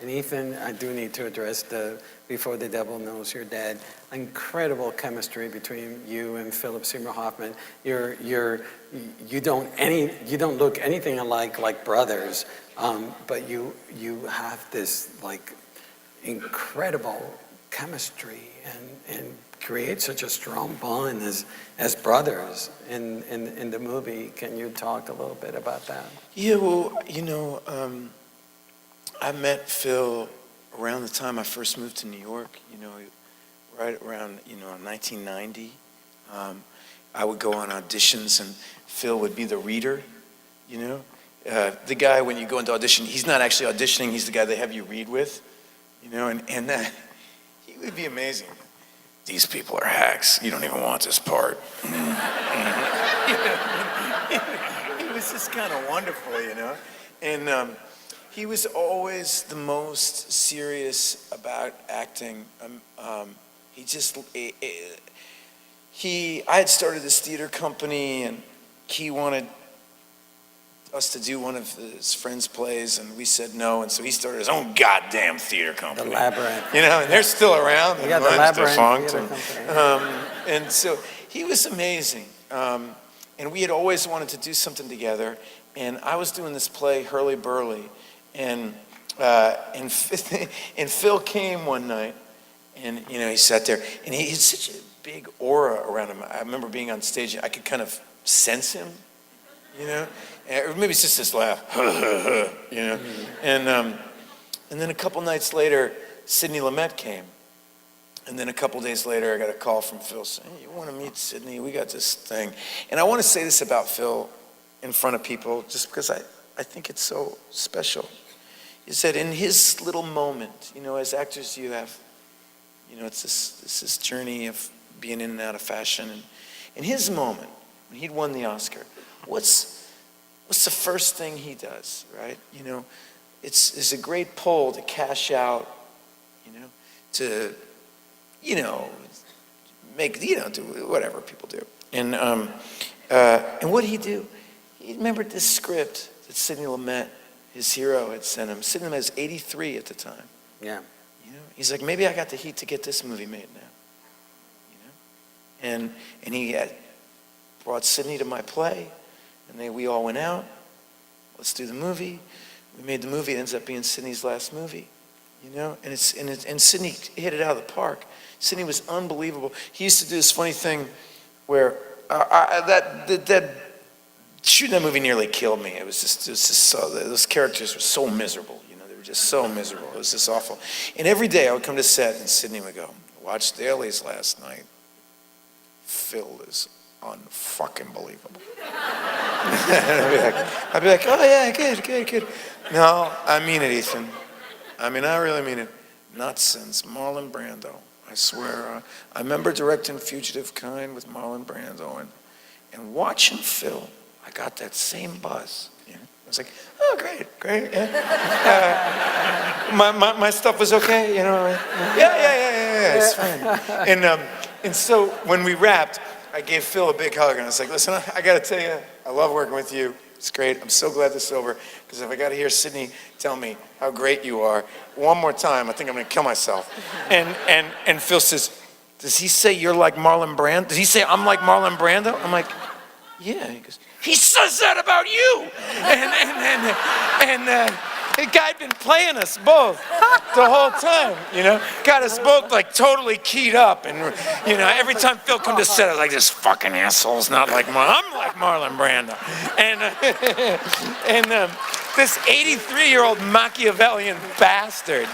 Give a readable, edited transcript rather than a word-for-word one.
And Ethan, I do need to address the Before the Devil Knows You're Dead. Incredible chemistry between you and Philip Seymour Hoffman. You don't look anything alike like brothers, but you have this like incredible chemistry and create such a strong bond as brothers in the movie. Can you talk a little bit about that? Yeah, well, I met Phil around the time I first moved to New York, right around, 1990. I would go on auditions and Phil would be the reader, The guy, when you go into audition, he's not actually auditioning, he's the guy they have you read with, and he would be amazing. These people are hacks. You don't even want this part. It was just kind of wonderful, And he was always the most serious about acting. I had started this theater company, and he wanted us to do one of his friends' plays, and we said no, and so he started his own goddamn theater company. The Labyrinth. And they're still around. Yeah, the Labyrinth Theater Company. And so he was amazing. And we had always wanted to do something together, and I was doing this play, Hurly Burly, and Phil came one night, and he sat there, and he had such a big aura around him. I remember being on stage, I could kind of sense him, or maybe it's just this laugh, and then a couple nights later, Sydney Lumet came, and then a couple days later, I got a call from Phil saying, "Hey, you want to meet Sydney? We got this thing," and I want to say this about Phil in front of people, just because I think it's so special. Is that in his little moment, as actors you have, it's this journey of being in and out of fashion. And in his moment, when he'd won the Oscar, what's the first thing he does, right? It's a great pull to cash out, to, make, do whatever people do. And what did he do? He remembered this script that Sidney Lumet, his hero, had sent him. Sidney Lumet was 83 at the time. Yeah. He's like, maybe I got the heat to get this movie made now. And he had brought Sydney to my play, and we all went out. Let's do the movie. We made the movie. It ends up being Sydney's last movie. And Sydney hit it out of the park. Sydney was unbelievable. He used to do this funny thing where shooting that movie nearly killed me. It was just so, those characters were so miserable. They were just so miserable. It was just awful. And every day I would come to set, and Sydney would go, "Watched Dailies last night. Phil is unfucking believable." I'd be like, "Oh yeah, good. No, I mean it, Ethan. I really mean it. Not since Marlon Brando. I swear. I remember directing Fugitive Kind with Marlon Brando, and watching Phil, I got that same buzz. I was like, oh, great. Yeah. My stuff was okay, Yeah, it's fine. And so when we wrapped, I gave Phil a big hug, and I was like, listen, I got to tell you, I love working with you. It's great. I'm so glad this is over, because if I got to hear Sydney tell me how great you are one more time, I think I'm going to kill myself. And Phil says, does he say you're like Marlon Brando? Does he say I'm like Marlon Brando? I'm like, yeah. He goes, he says that about you. And the guy had been playing us both the whole time, got us both like totally keyed up. And, every time Phil come to set, I was like, this fucking asshole's not like I'm like Marlon Brando. And this 83-year-old Machiavellian bastard,